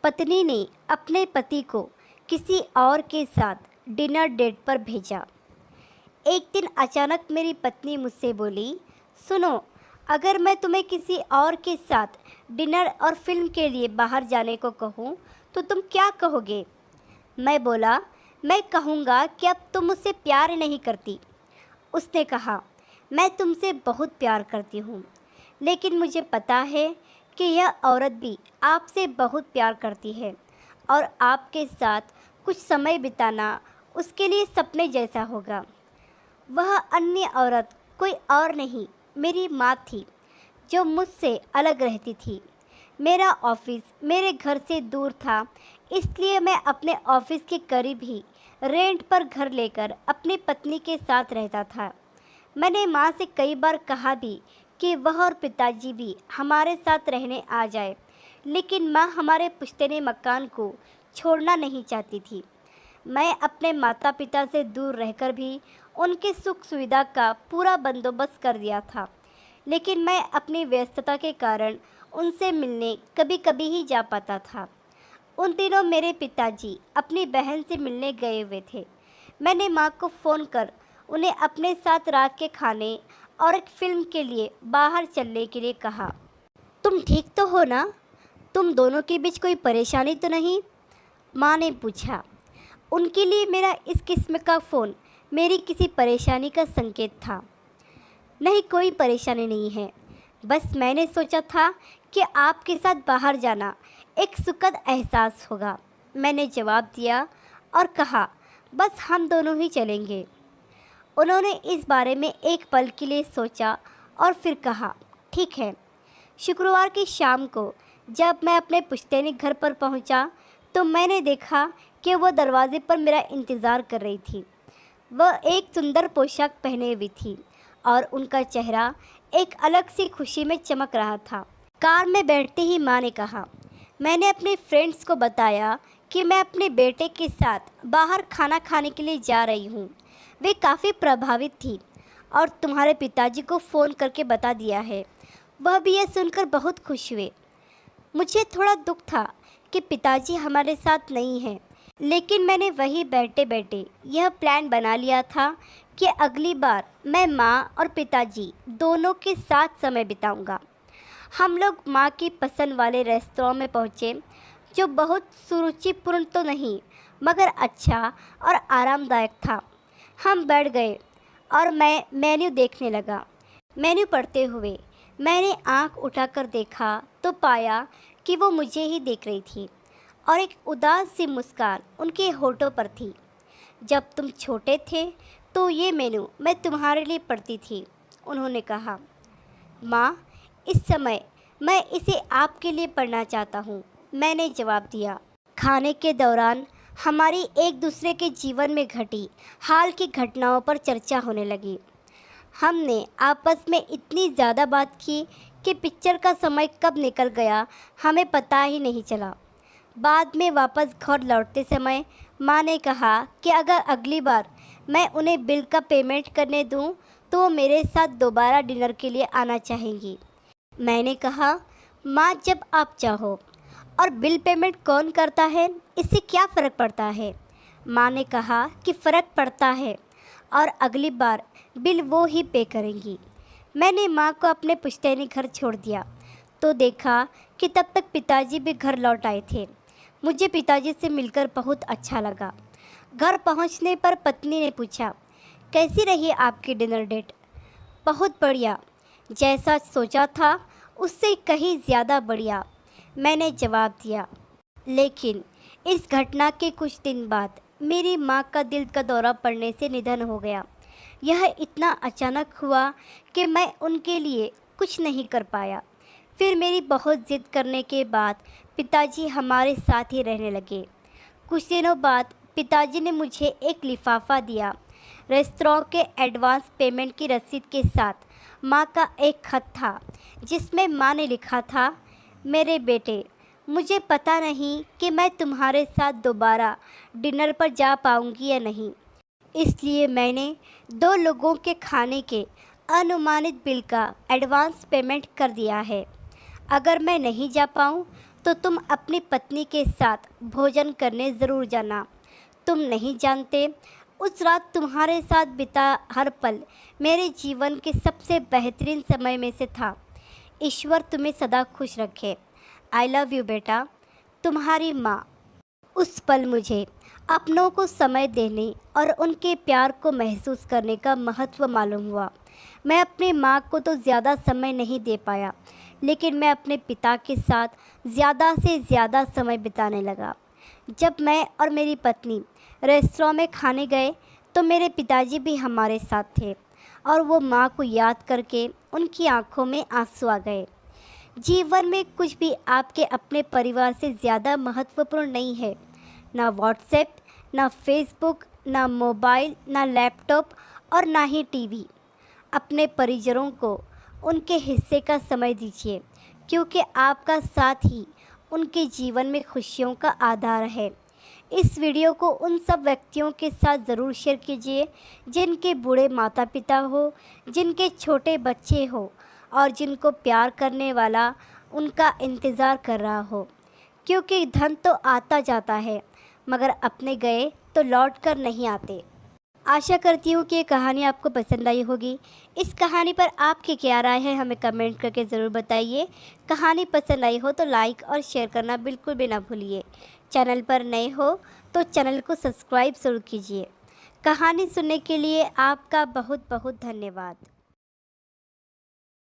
पत्नी ने अपने पति को किसी और के साथ डिनर डेट पर भेजा। एक दिन अचानक मेरी पत्नी मुझसे बोली, सुनो, अगर मैं तुम्हें किसी और के साथ डिनर और फिल्म के लिए बाहर जाने को कहूँ तो तुम क्या कहोगे? मैं बोला, मैं कहूँगा कि अब तुम मुझसे प्यार नहीं करती। उसने कहा, मैं तुमसे बहुत प्यार करती हूँ, लेकिन मुझे पता है कि यह औरत भी आपसे बहुत प्यार करती है और आपके साथ कुछ समय बिताना उसके लिए सपने जैसा होगा। वह अन्य औरत कोई और नहीं, मेरी माँ थी, जो मुझसे अलग रहती थी। मेरा ऑफिस मेरे घर से दूर था, इसलिए मैं अपने ऑफिस के करीब ही रेंट पर घर लेकर अपनी पत्नी के साथ रहता था। मैंने माँ से कई बार कहा भी कि वह और पिताजी भी हमारे साथ रहने आ जाए, लेकिन माँ हमारे पुश्तैनी मकान को छोड़ना नहीं चाहती थी। मैं अपने माता पिता से दूर रहकर भी उनकी सुख सुविधा का पूरा बंदोबस्त कर दिया था, लेकिन मैं अपनी व्यस्तता के कारण उनसे मिलने कभी कभी ही जा पाता था। उन दिनों मेरे पिताजी अपनी बहन से मिलने गए हुए थे। मैंने माँ को फ़ोन कर उन्हें अपने साथ रात के खाने और एक फ़िल्म के लिए बाहर चलने के लिए कहा। तुम ठीक तो हो ना? तुम दोनों के बीच कोई परेशानी तो नहीं? माँ ने पूछा। उनके लिए मेरा इस किस्म का फ़ोन मेरी किसी परेशानी का संकेत था। नहीं, कोई परेशानी नहीं है, बस मैंने सोचा था कि आपके साथ बाहर जाना एक सुखद एहसास होगा। मैंने जवाब दिया और कहा, बस हम दोनों ही चलेंगे। उन्होंने इस बारे में एक पल के लिए सोचा और फिर कहा, ठीक है। शुक्रवार की शाम को जब मैं अपने पुश्तैनी घर पर पहुंचा, तो मैंने देखा कि वह दरवाजे पर मेरा इंतज़ार कर रही थी। वह एक सुंदर पोशाक पहने हुई थी और उनका चेहरा एक अलग सी खुशी में चमक रहा था। कार में बैठते ही माँ ने कहा, मैंने अपने फ्रेंड्स को बताया कि मैं अपने बेटे के साथ बाहर खाना खाने के लिए जा रही हूँ। वे काफ़ी प्रभावित थी और तुम्हारे पिताजी को फ़ोन करके बता दिया है। वह भी यह सुनकर बहुत खुश हुए। मुझे थोड़ा दुख था कि पिताजी हमारे साथ नहीं हैं, लेकिन मैंने वहीं बैठे बैठे यह प्लान बना लिया था कि अगली बार मैं माँ और पिताजी दोनों के साथ समय बिताऊंगा। हम लोग माँ की पसंद वाले रेस्तरां में पहुँचे, जो बहुत सुरुचिपूर्ण तो नहीं मगर अच्छा और आरामदायक था। हम बैठ गए और मैं मेन्यू देखने लगा। मेन्यू पढ़ते हुए मैंने आंख उठाकर देखा तो पाया कि वो मुझे ही देख रही थी और एक उदास सी मुस्कान उनके होठों पर थी। जब तुम छोटे थे तो ये मेन्यू मैं तुम्हारे लिए पढ़ती थी, उन्होंने कहा। माँ, इस समय मैं इसे आपके लिए पढ़ना चाहता हूँ, मैंने जवाब दिया। खाने के दौरान हमारी एक दूसरे के जीवन में घटी हाल की घटनाओं पर चर्चा होने लगी। हमने आपस में इतनी ज़्यादा बात की कि पिक्चर का समय कब निकल गया हमें पता ही नहीं चला। बाद में वापस घर लौटते समय माँ ने कहा कि अगर अगली बार मैं उन्हें बिल का पेमेंट करने दूँ तो वो मेरे साथ दोबारा डिनर के लिए आना चाहेंगी। मैंने कहा, माँ, जब आप चाहो। और बिल पेमेंट कौन करता है, इससे क्या फ़र्क पड़ता है? माँ ने कहा कि फ़र्क पड़ता है और अगली बार बिल वो ही पे करेंगी। मैंने माँ को अपने पुश्तैनी घर छोड़ दिया तो देखा कि तब तक पिताजी भी घर लौट आए थे। मुझे पिताजी से मिलकर बहुत अच्छा लगा। घर पहुँचने पर पत्नी ने पूछा, कैसी रही आपकी डिनर डेट? बहुत बढ़िया, जैसा सोचा था उससे कहीं ज़्यादा बढ़िया, मैंने जवाब दिया। लेकिन इस घटना के कुछ दिन बाद मेरी माँ का दिल का दौरा पड़ने से निधन हो गया। यह इतना अचानक हुआ कि मैं उनके लिए कुछ नहीं कर पाया। फिर मेरी बहुत ज़िद करने के बाद पिताजी हमारे साथ ही रहने लगे। कुछ दिनों बाद पिताजी ने मुझे एक लिफाफा दिया। रेस्तरां के एडवांस पेमेंट की रसीद के साथ माँ का एक खत था, जिसमें माँ ने लिखा था, मेरे बेटे, मुझे पता नहीं कि मैं तुम्हारे साथ दोबारा डिनर पर जा पाऊंगी या नहीं, इसलिए मैंने 2 लोगों के खाने के अनुमानित बिल का एडवांस पेमेंट कर दिया है। अगर मैं नहीं जा पाऊँ तो तुम अपनी पत्नी के साथ भोजन करने ज़रूर जाना। तुम नहीं जानते, उस रात तुम्हारे साथ बिता हर पल मेरे जीवन के सबसे बेहतरीन समय में से था। ईश्वर तुम्हें सदा खुश रखे। आई लव यू बेटा, तुम्हारी माँ। उस पल मुझे अपनों को समय देने और उनके प्यार को महसूस करने का महत्व मालूम हुआ। मैं अपनी माँ को तो ज़्यादा समय नहीं दे पाया, लेकिन मैं अपने पिता के साथ ज़्यादा से ज़्यादा समय बिताने लगा। जब मैं और मेरी पत्नी रेस्तरां में खाने गए तो मेरे पिताजी भी हमारे साथ थे और वो माँ को याद करके उनकी आंखों में आंसू आ गए। जीवन में कुछ भी आपके अपने परिवार से ज़्यादा महत्वपूर्ण नहीं है। ना व्हाट्सएप, ना फेसबुक, ना मोबाइल, ना लैपटॉप और ना ही टीवी। अपने परिजनों को उनके हिस्से का समय दीजिए, क्योंकि आपका साथ ही उनके जीवन में खुशियों का आधार है। इस वीडियो को उन सब व्यक्तियों के साथ ज़रूर शेयर कीजिए जिनके बूढ़े माता पिता हो, जिनके छोटे बच्चे हो और जिनको प्यार करने वाला उनका इंतज़ार कर रहा हो। क्योंकि धन तो आता जाता है, मगर अपने गए तो लौट कर नहीं आते। आशा करती हूँ कि ये कहानी आपको पसंद आई होगी। इस कहानी पर आपकी क्या राय है हमें कमेंट करके ज़रूर बताइए। कहानी पसंद आई हो तो लाइक और शेयर करना बिल्कुल भी ना भूलिए। चैनल पर नए हो तो चैनल को सब्सक्राइब ज़रूर कीजिए। कहानी सुनने के लिए आपका बहुत बहुत धन्यवाद।